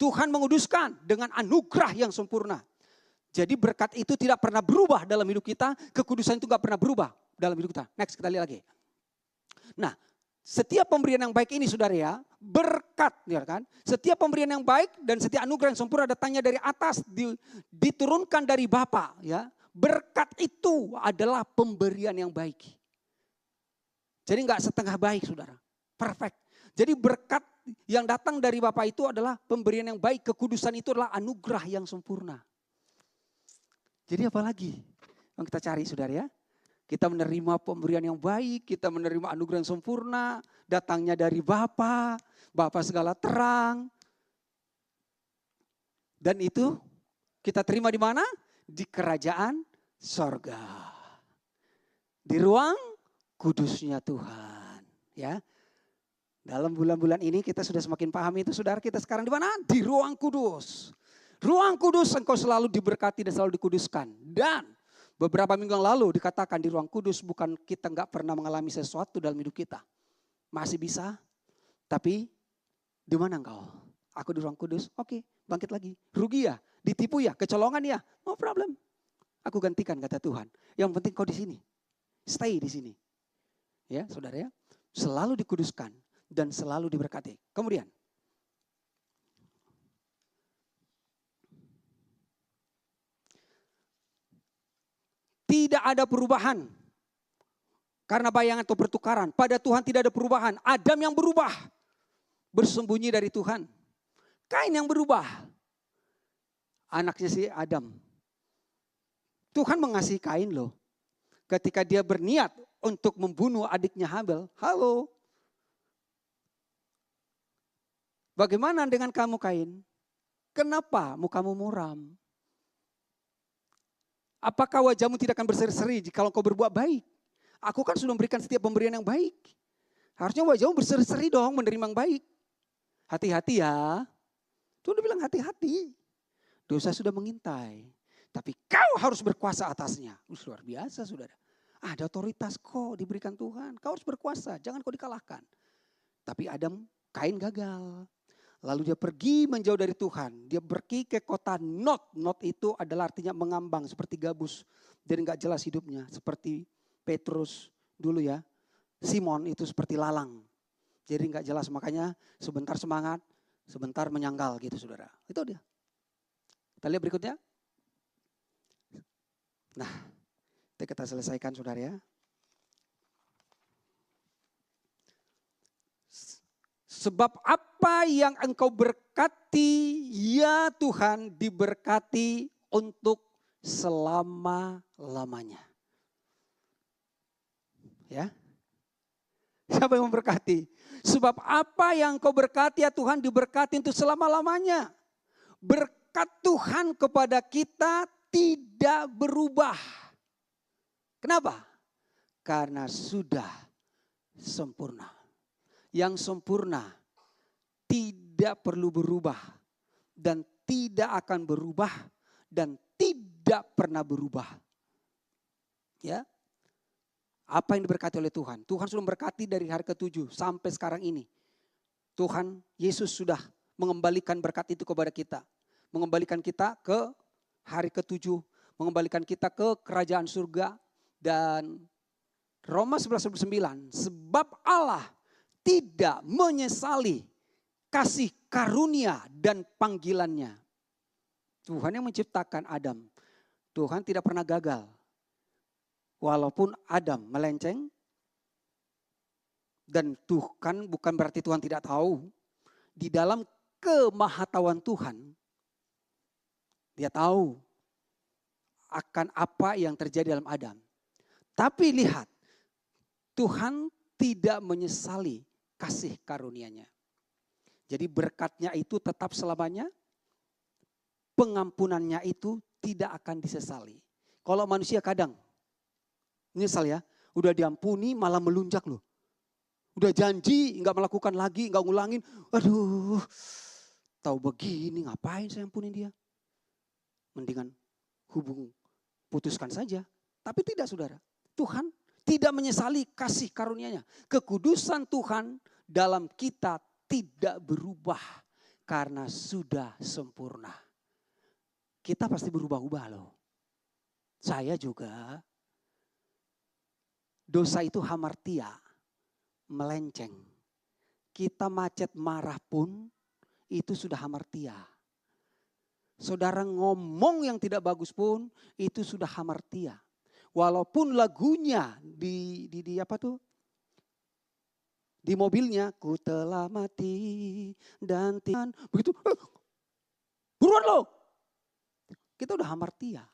Speaker 1: Tuhan menguduskan dengan anugerah yang sempurna. Jadi berkat itu tidak pernah berubah dalam hidup kita. Kekudusan itu gak pernah berubah dalam hidup kita. Next, kita lihat lagi. Nah, setiap pemberian yang baik ini saudara ya, berkat ya kan. Setiap pemberian yang baik dan setiap anugerah yang sempurna datangnya dari atas, diturunkan dari Bapa ya. Berkat itu adalah pemberian yang baik. Jadi gak setengah baik saudara. Perfect. Jadi berkat yang datang dari Bapa itu adalah pemberian yang baik. Kekudusan itu adalah anugerah yang sempurna. Jadi apa lagi yang kita cari saudara ya? Kita menerima pemberian yang baik, kita menerima anugerah yang sempurna, datangnya dari Bapa, Bapa segala terang. Dan itu kita terima di mana? Di kerajaan sorga. Di ruang kudusnya Tuhan. Ya. Dalam bulan-bulan ini kita sudah semakin paham itu saudara, kita sekarang di mana? Di ruang kudus. Ruang kudus engkau selalu diberkati dan selalu dikuduskan. Dan beberapa minggu yang lalu dikatakan di ruang kudus bukan kita nggak pernah mengalami sesuatu dalam hidup kita. Masih bisa, tapi di mana engkau? Aku di ruang kudus, oke, bangkit lagi. Rugi ya, ditipu ya, kecolongan ya, no problem. Aku gantikan kata Tuhan. Yang penting kau di sini, stay di sini. Ya saudara ya, selalu dikuduskan dan selalu diberkati. Kemudian. Tidak ada perubahan. Karena bayangan atau pertukaran. Pada Tuhan tidak ada perubahan. Adam yang berubah. Bersembunyi dari Tuhan. Kain yang berubah. Anaknya si Adam. Tuhan mengasihi Kain loh. Ketika dia berniat untuk membunuh adiknya Habel. Halo. Bagaimana dengan kamu Kain? Kenapa mukamu muram? Apakah wajahmu tidak akan berseri-seri kalau kau berbuat baik? Aku kan sudah memberikan setiap pemberian yang baik. Harusnya wajahmu berseri-seri dong menerima yang baik. Hati-hati ya. Tuhan udah bilang hati-hati. Dosa sudah mengintai. Tapi kau harus berkuasa atasnya. Luar biasa saudara. Ada otoritas kok diberikan Tuhan. Kau harus berkuasa, jangan kau dikalahkan. Tapi Kain gagal. Lalu dia pergi menjauh dari Tuhan. Dia pergi ke kota Not. Not itu adalah artinya mengambang seperti gabus. Dan gak jelas hidupnya. Seperti Petrus dulu ya. Simon itu seperti lalang. Jadi nggak jelas, makanya sebentar semangat, sebentar menyangkal gitu saudara. Itu dia. Kita lihat berikutnya. Nah, kita selesaikan saudara ya. Sebab apa yang engkau berkati, ya Tuhan, diberkati untuk selama-lamanya. Ya. Siapa yang memberkati? Sebab apa yang engkau berkati, ya Tuhan, diberkati untuk selama-lamanya. Berkat Tuhan kepada kita tidak berubah. Kenapa? Karena sudah sempurna. Yang sempurna tidak perlu berubah dan tidak akan berubah dan tidak pernah berubah. Ya. Apa yang diberkati oleh Tuhan? Tuhan sudah memberkati dari hari ke-7 sampai sekarang ini. Tuhan Yesus sudah mengembalikan berkat itu kepada kita. Mengembalikan kita ke hari ke-7, mengembalikan kita ke kerajaan surga. Dan Roma 11:9, sebab Allah tidak menyesali kasih karunia dan panggilannya. Tuhan yang menciptakan Adam. Tuhan tidak pernah gagal. Walaupun Adam melenceng. Dan Tuhan bukan berarti Tuhan tidak tahu. Di dalam kemahatauan Tuhan. Dia tahu akan apa yang terjadi dalam Adam. Tapi lihat. Tuhan tidak menyesali kasih karunia-Nya. Jadi berkatnya itu tetap selamanya. Pengampunannya itu tidak akan disesali. Kalau manusia kadang, nyesal ya, udah diampuni malah melunjak loh. Udah janji nggak melakukan lagi, nggak ngulangin. Aduh, tahu begini ngapain saya ampunin dia. Mendingan putuskan saja. Tapi tidak saudara, Tuhan tidak menyesali kasih karunia-Nya. Kekudusan Tuhan dalam kita tidak berubah karena sudah sempurna. Kita pasti berubah-ubah loh. Saya juga. Dosa itu hamartia, melenceng. Kita macet marah pun itu sudah hamartia. Saudara ngomong yang tidak bagus pun itu sudah hamartia. Walaupun lagunya di mobilnya, ku telah mati dan Tuhan begitu, buruan lo. Kita udah hamartia.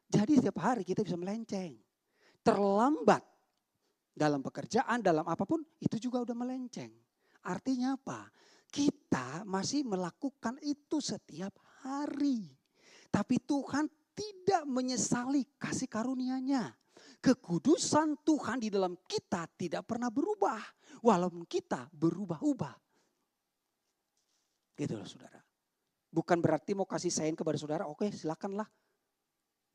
Speaker 1: Jadi setiap hari kita bisa melenceng. Terlambat dalam pekerjaan, dalam apapun itu juga udah melenceng. Artinya apa? Kita masih melakukan itu setiap hari. Tapi Tuhan tidak menyesali kasih karunia-Nya. Kekudusan Tuhan di dalam kita tidak pernah berubah. Walaupun kita berubah-ubah. Gitu loh saudara. Bukan berarti mau kasih sayang kepada saudara, oke silakanlah.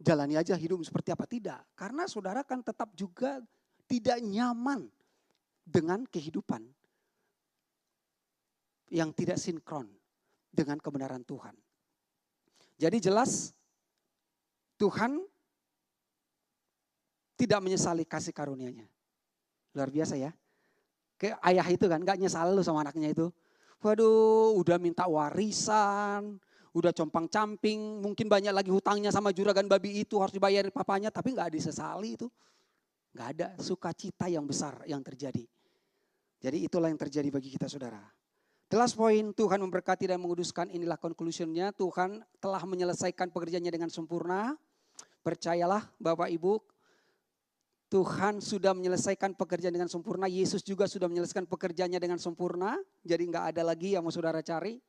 Speaker 1: Jalani aja hidup seperti apa, tidak. Karena saudara kan tetap juga tidak nyaman dengan kehidupan yang tidak sinkron dengan kebenaran Tuhan. Jadi jelas Tuhan tidak menyesali kasih karunia-Nya. Luar biasa ya. Kayak ayah itu kan gak nyesal lu sama anaknya itu. Waduh udah minta warisan, udah compang-camping, mungkin banyak lagi hutangnya sama juragan babi itu harus dibayarin papanya, tapi gak disesali itu. Gak ada sukacita yang besar yang terjadi. Jadi itulah yang terjadi bagi kita saudara. The last point, Tuhan memberkati dan menguduskan, inilah conclusionnya. Tuhan telah menyelesaikan pekerjaannya dengan sempurna. Percayalah Bapak Ibu, Tuhan sudah menyelesaikan pekerjaan dengan sempurna. Yesus juga sudah menyelesaikan pekerjaannya dengan sempurna. Jadi gak ada lagi yang mau saudara cari.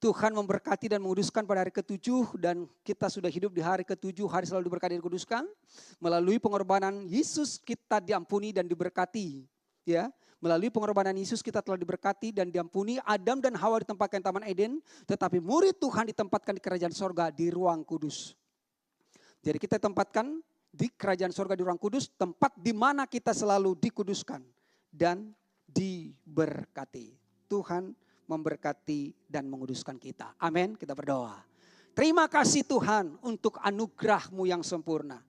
Speaker 1: Tuhan memberkati dan menguduskan pada hari ke-7 dan kita sudah hidup di hari ke-7, hari selalu diberkati dan dikuduskan. Melalui pengorbanan Yesus kita diampuni dan diberkati. Ya, melalui pengorbanan Yesus kita telah diberkati dan diampuni. Adam dan Hawa ditempatkan di Taman Eden, tetapi murid Tuhan ditempatkan di kerajaan sorga di ruang kudus. Jadi kita tempatkan di kerajaan sorga di ruang kudus, tempat di mana kita selalu dikuduskan dan diberkati. Tuhan memberkati dan menguduskan kita. Amin, kita berdoa. Terima kasih Tuhan untuk anugerah-Mu yang sempurna.